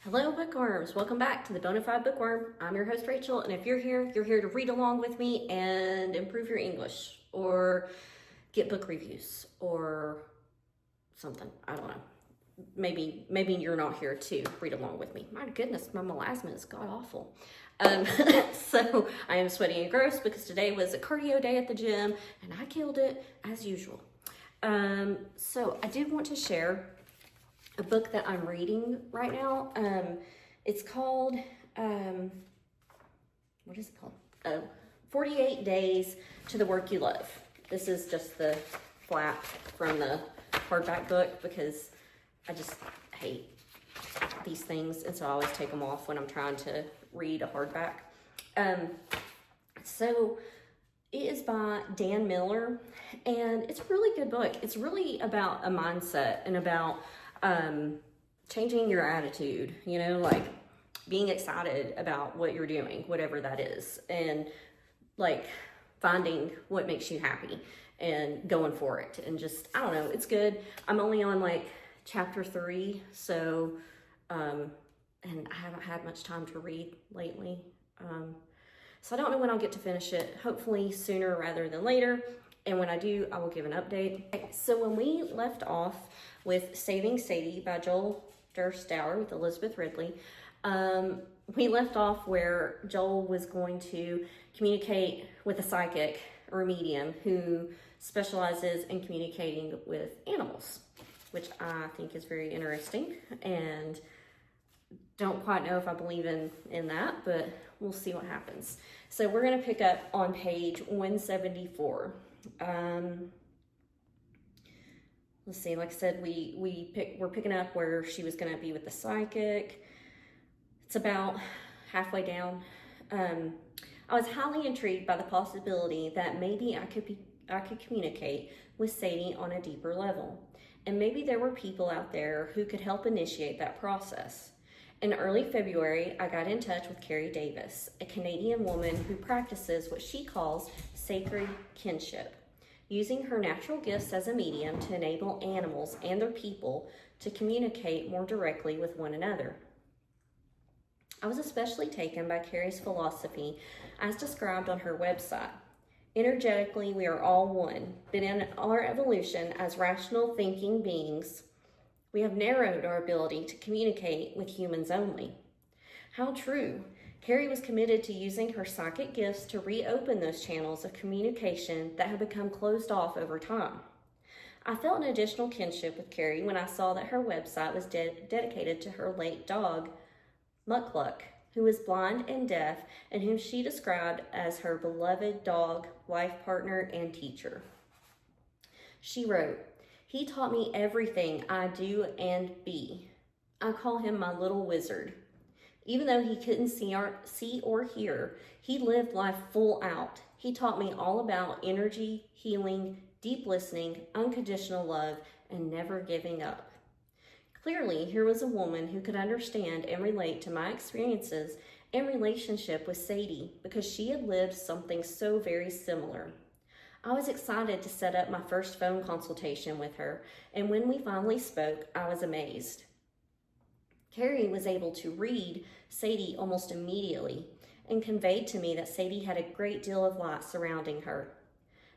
Hello, bookworms. Welcome back to the Bonafide Bookworm. I'm your host, Rachel, and if you're here to read along with me and improve your English or get book reviews or something. I don't know. Maybe you're not here to read along with me. My goodness, my melasma is god-awful. So I am sweaty and gross because today was a cardio day at the gym, and I killed it as usual. So I did want to share a book that I'm reading right now. It's called, what is it called? 48 Days to the Work You Love. This is just the flap from the hardback book because I just hate these things, and so I always take them off when I'm trying to read a hardback. So it is by Dan Miller, and it's a really good book. It's really about a mindset and about changing your attitude, like being excited about what you're doing, whatever that is, and like finding what makes you happy and going for it. And just, I don't know, it's good. I'm only on like chapter 3, so, and I haven't had much time to read lately. So I don't know when I'll get to finish it, hopefully sooner rather than later. And when I do, I will give an update. So when we left off with Saving Sadie by Joal, Derse, Dauer with Elizabeth Ridley, we left off where Joal was going to communicate with a psychic or a medium who specializes in communicating with animals, which I think is very interesting, and don't quite know if I believe in that, but we'll see what happens. So we're going to pick up on page 174. Let's see, like I said, we're picking up where she was going to be with the psychic. It's about halfway down. I was highly intrigued by the possibility that maybe I could communicate with Sadie on a deeper level, and maybe there were people out there who could help initiate that process. In early February, I got in touch with Carrie Davis, a Canadian woman who practices what she calls sacred kinship, using her natural gifts as a medium to enable animals and their people to communicate more directly with one another. I was especially taken by Carrie's philosophy as described on her website. Energetically, we are all one, but in our evolution as rational thinking beings, we have narrowed our ability to communicate with humans only. How true. Carrie was committed to using her psychic gifts to reopen those channels of communication that had become closed off over time. I felt an additional kinship with Carrie when I saw that her website was dedicated to her late dog, Muck-Luck, who was blind and deaf and whom she described as her beloved dog, life partner, and teacher. She wrote, "He taught me everything I do and be. I call him my little wizard. Even though he couldn't see or hear, he lived life full out. He taught me all about energy, healing, deep listening, unconditional love, and never giving up." Clearly, here was a woman who could understand and relate to my experiences and relationship with Sadie because she had lived something so very similar. I was excited to set up my first phone consultation with her, and when we finally spoke, I was amazed. Carrie was able to read Sadie almost immediately and conveyed to me that Sadie had a great deal of light surrounding her.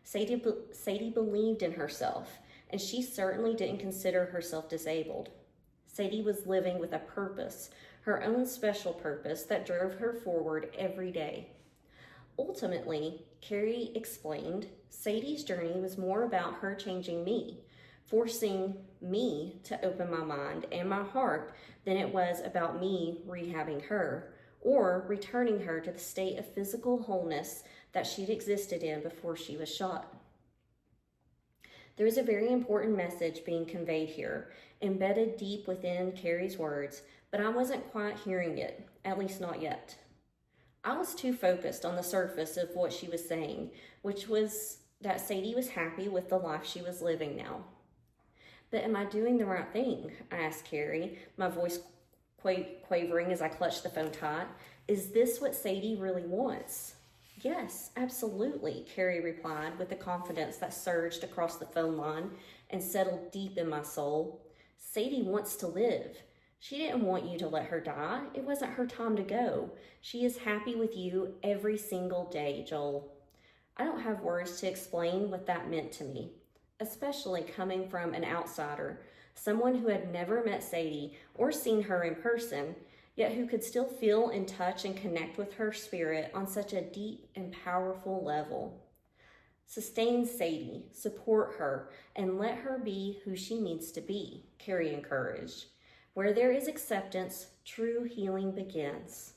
Sadie believed in herself, and she certainly didn't consider herself disabled. Sadie was living with a purpose, her own special purpose that drove her forward every day. Ultimately, Carrie explained, Sadie's journey was more about her changing me, forcing me to open my mind and my heart than it was about me rehabbing her or returning her to the state of physical wholeness that she'd existed in before she was shot. There is a very important message being conveyed here, embedded deep within Carrie's words, but I wasn't quite hearing it, at least not yet. I was too focused on the surface of what she was saying, which was that Sadie was happy with the life she was living now. But am I doing the right thing? I asked Carrie, my voice quavering as I clutched the phone tight. Is this what Sadie really wants? Yes, absolutely, Carrie replied with the confidence that surged across the phone line and settled deep in my soul. Sadie wants to live. She didn't want you to let her die. It wasn't her time to go. She is happy with you every single day, Joel. I don't have words to explain what that meant to me, especially coming from an outsider, someone who had never met Sadie or seen her in person, yet who could still feel in touch and connect with her spirit on such a deep and powerful level. Sustain Sadie, support her, and let her be who she needs to be, Carrie encouraged. Where there is acceptance, true healing begins.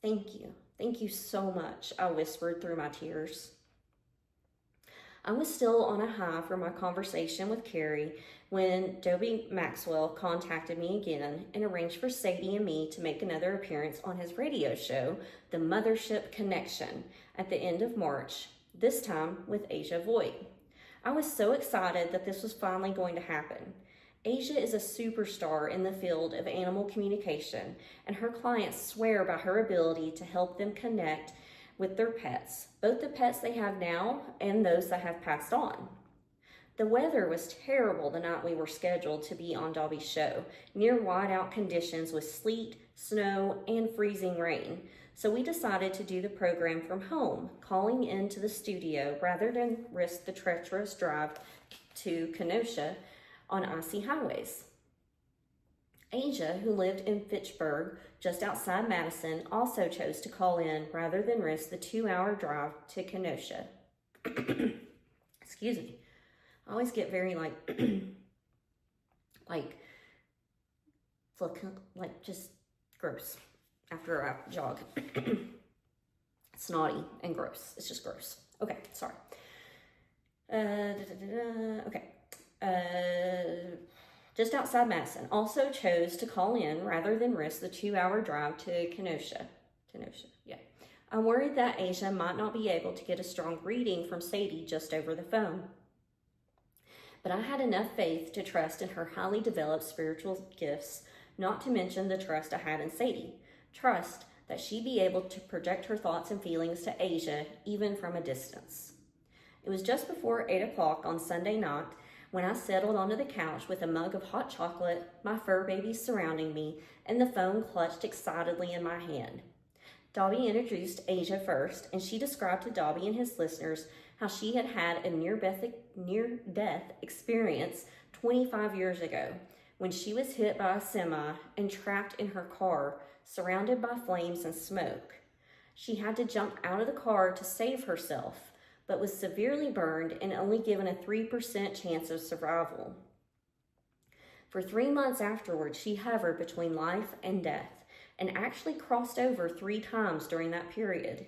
Thank you. Thank you so much, I whispered through my tears. I was still on a high from my conversation with Carrie when Dobie Maxwell contacted me again and arranged for Sadie and me to make another appearance on his radio show, The Mothership Connection, at the end of March, this time with Asia Voigt. I was so excited that this was finally going to happen. Asia is a superstar in the field of animal communication, and her clients swear by her ability to help them connect with their pets, both the pets they have now and those that have passed on. The weather was terrible the night we were scheduled to be on Dobie's show, near whiteout conditions with sleet, snow, and freezing rain. So we decided to do the program from home, calling into the studio rather than risk the treacherous drive to Kenosha on icy highways. Asia, who lived in Fitchburg, just outside Madison, also chose to call in rather than risk the 2-hour drive to Kenosha. Excuse me. I always get very just gross after I jog. Snotty and gross. It's just gross. Okay, sorry. Okay. Just outside Madison, also chose to call in rather than risk the 2-hour drive to Kenosha. Yeah. I'm worried that Asia might not be able to get a strong reading from Sadie just over the phone. But I had enough faith to trust in her highly developed spiritual gifts, not to mention the trust I had in Sadie. Trust that she'd be able to project her thoughts and feelings to Asia, even from a distance. It was just before 8 o'clock on Sunday night when I settled onto the couch with a mug of hot chocolate, my fur babies surrounding me, and the phone clutched excitedly in my hand. Dobie introduced Asia first, and she described to Dobie and his listeners how she had had a near-death experience 25 years ago when she was hit by a semi and trapped in her car, surrounded by flames and smoke. She had to jump out of the car to save herself, but was severely burned and only given a 3% chance of survival. For 3 months afterwards, she hovered between life and death and actually crossed over 3 times during that period.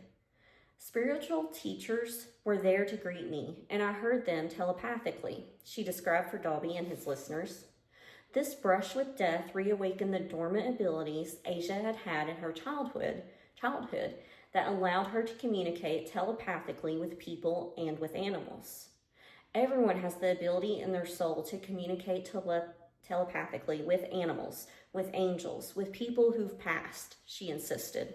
Spiritual teachers were there to greet me, and I heard them telepathically, she described for Dobie and his listeners. This brush with death reawakened the dormant abilities Asia had had in her childhood that allowed her to communicate telepathically with people and with animals. Everyone has the ability in their soul to communicate telepathically with animals, with angels, with people who've passed, she insisted.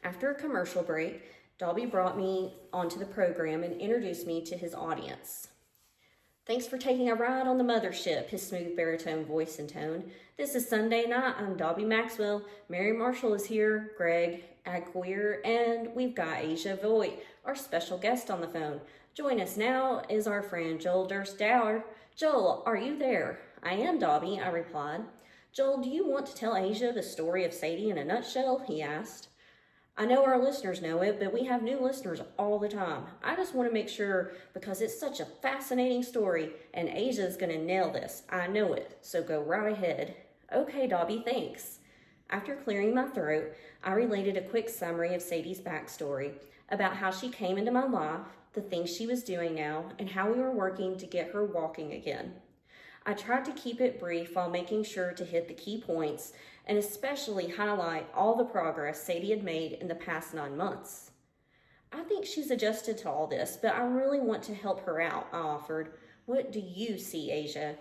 After a commercial break, Dobie brought me onto the program and introduced me to his audience. Thanks for taking a ride on the mothership, his smooth baritone voice and tone. This is Sunday night. I'm Dobie Maxwell. Mary Marshall is here, Greg Agqueer, and we've got Asia Voigt, our special guest on the phone. Join us now is our friend Joal Dauer. Joel, are you there? I am, Dobie, I replied. Joel, do you want to tell Asia the story of Sadie in a nutshell? He asked. I know our listeners know it, but we have new listeners all the time. I just want to make sure because it's such a fascinating story, and Asia's going to nail this. I know it, so go right ahead. Okay, Dobie, thanks. After clearing my throat, I related a quick summary of Sadie's backstory about how she came into my life, the things she was doing now, and how we were working to get her walking again. I tried to keep it brief while making sure to hit the key points and especially highlight all the progress Sadie had made in the past 9 months. I think she's adjusted to all this, but I really want to help her out, I offered. What do you see, Asia?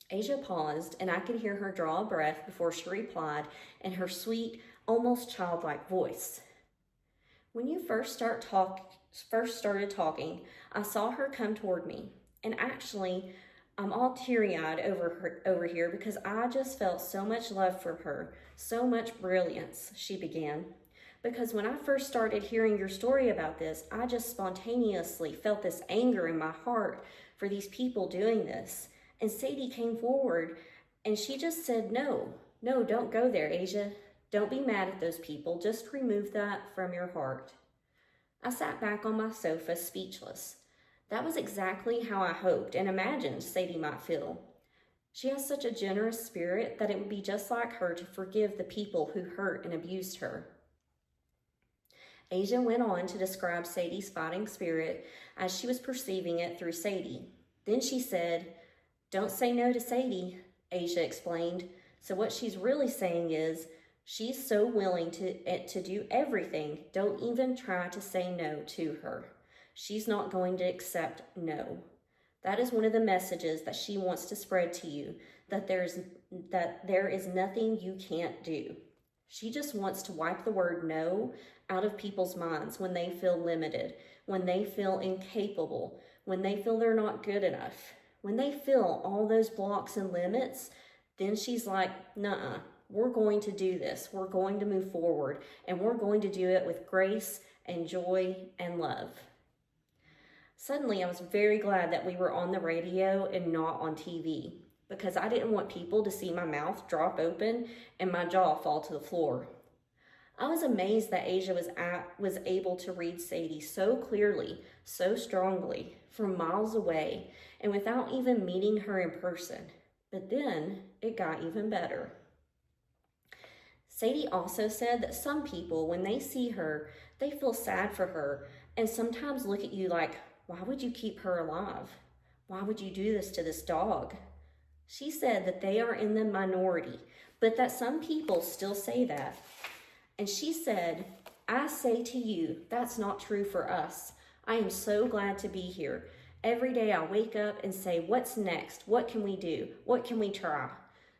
Asia paused, and I could hear her draw a breath before she replied in her sweet, almost childlike voice. When you first started talking, I saw her come toward me, and actually, I'm all teary-eyed over here because I just felt so much love from her, so much brilliance," she began. "Because when I first started hearing your story about this, I just spontaneously felt this anger in my heart for these people doing this. And Sadie came forward and she just said, no, don't go there, Asia. Don't be mad at those people. Just remove that from your heart." I sat back on my sofa, speechless. That was exactly how I hoped and imagined Sadie might feel. She has such a generous spirit that it would be just like her to forgive the people who hurt and abused her. Asia went on to describe Sadie's fighting spirit as she was perceiving it through Sadie. Then she said, "Don't say no to Sadie," Asia explained. "So what she's really saying is, she's so willing to do everything, don't even try to say no to her. She's not going to accept no. That is one of the messages that she wants to spread to you, that there is nothing you can't do. She just wants to wipe the word no out of people's minds when they feel limited, when they feel incapable, when they feel they're not good enough. When they feel all those blocks and limits, then she's like, nuh-uh, we're going to do this. We're going to move forward, and we're going to do it with grace and joy and love." Suddenly, I was very glad that we were on the radio and not on TV, because I didn't want people to see my mouth drop open and my jaw fall to the floor. I was amazed that Asia was able to read Sadie so clearly, so strongly, from miles away, and without even meeting her in person. But then it got even better. Sadie also said that some people, when they see her, they feel sad for her and sometimes look at you like, why would you keep her alive? Why would you do this to this dog? She said that they are in the minority, but that some people still say that. And she said, "I say to you, that's not true for us. I am so glad to be here. Every day I wake up and say, what's next? What can we do? What can we try?"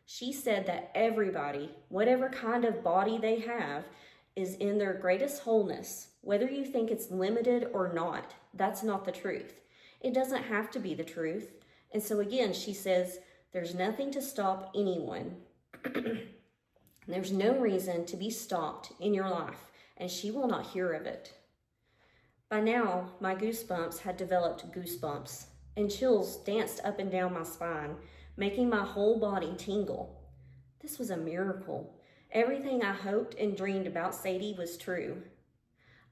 She said that everybody, whatever kind of body they have, is in their greatest wholeness. Whether you think it's limited or not, that's not the truth. It doesn't have to be the truth. And so again, she says, there's nothing to stop anyone. There's no reason to be stopped in your life, and she will not hear of it. By now, my goosebumps had developed goosebumps, and chills danced up and down my spine, making my whole body tingle. This was a miracle. Everything I hoped and dreamed about Sadie was true.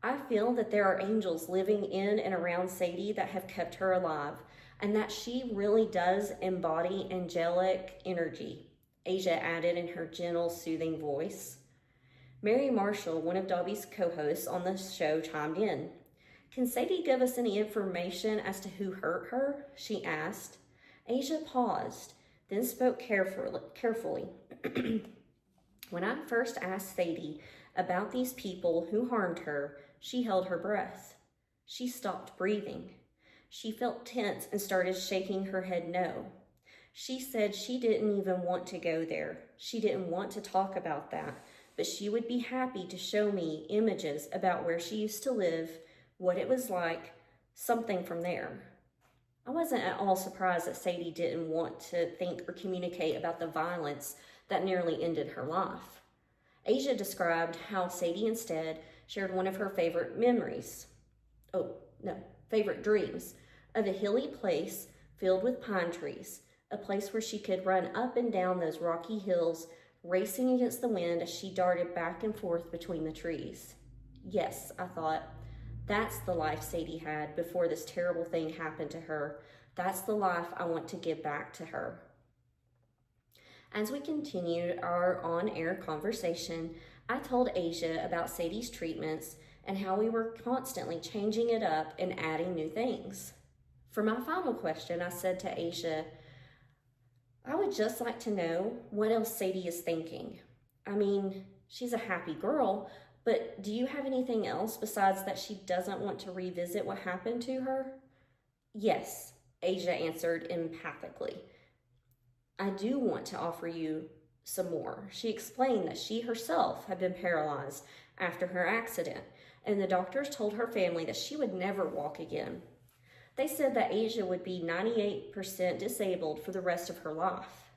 I feel that there are angels living in and around Sadie that have kept her alive, and that she really does embody angelic energy, Asia added in her gentle, soothing voice. Mary Marshall, one of Dobby's co-hosts on the show, chimed in. "Can Sadie give us any information as to who hurt her?" she asked. Asia paused, then spoke carefully. "When I first asked Sadie about these people who harmed her, she held her breath. She stopped breathing. She felt tense and started shaking her head no. She said she didn't even want to go there. She didn't want to talk about that, but she would be happy to show me images about where she used to live, what it was like, something from there." I wasn't at all surprised that Sadie didn't want to think or communicate about the violence that nearly ended her life. Asia described how Sadie instead shared one of her favorite dreams, of a hilly place filled with pine trees, a place where she could run up and down those rocky hills, racing against the wind as she darted back and forth between the trees. Yes, I thought, that's the life Sadie had before this terrible thing happened to her. That's the life I want to give back to her. As we continued our on-air conversation, I told Asia about Sadie's treatments and how we were constantly changing it up and adding new things. For my final question, I said to Asia, "I would just like to know what else Sadie is thinking. I mean, she's a happy girl, but do you have anything else besides that she doesn't want to revisit what happened to her?" "Yes," Asia answered empathically. "I do want to offer you some more." She explained that she herself had been paralyzed after her accident, and the doctors told her family that she would never walk again. They said that Asia would be 98% disabled for the rest of her life.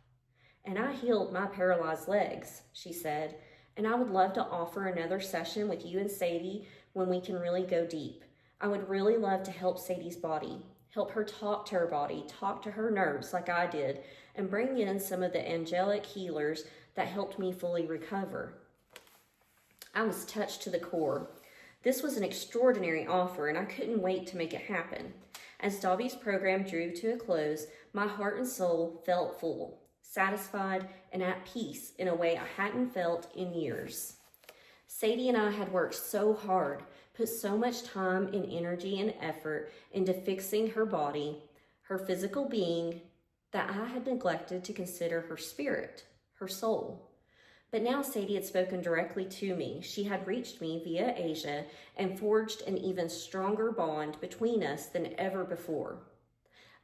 And I healed my paralyzed legs, she said, and I would love to offer another session with you and Sadie when we can really go deep. I would really love to help Sadie's body, help her talk to her body, talk to her nerves like I did, and bring in some of the angelic healers that helped me fully recover. I was touched to the core. This was an extraordinary offer, and I couldn't wait to make it happen. As Dobby's program drew to a close, my heart and soul felt full, satisfied, and at peace in a way I hadn't felt in years. Sadie and I had worked so hard, put so much time and energy and effort into fixing her body, her physical being, that I had neglected to consider her spirit, her soul. But now Sadie had spoken directly to me. She had reached me via Asia and forged an even stronger bond between us than ever before.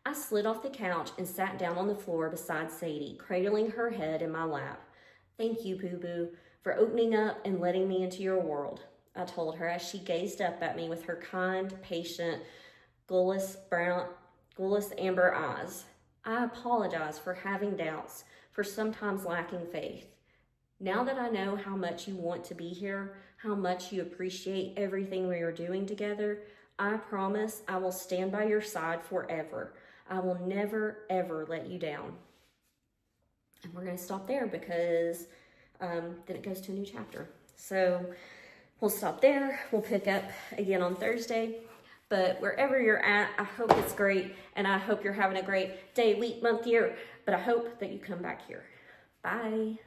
I slid off the couch and sat down on the floor beside Sadie, cradling her head in my lap. "Thank you, Boo-Boo, for opening up and letting me into your world," I told her as she gazed up at me with her kind, patient, guileless amber eyes. I apologize for having doubts, for sometimes lacking faith. Now that I know how much you want to be here, how much you appreciate everything we are doing together, I promise I will stand by your side forever. I will never, ever let you down. And we're going to stop there because then it goes to a new chapter. So we'll stop there. We'll pick up again on Thursday. But wherever you're at, I hope it's great. And I hope you're having a great day, week, month, year. But I hope that you come back here. Bye.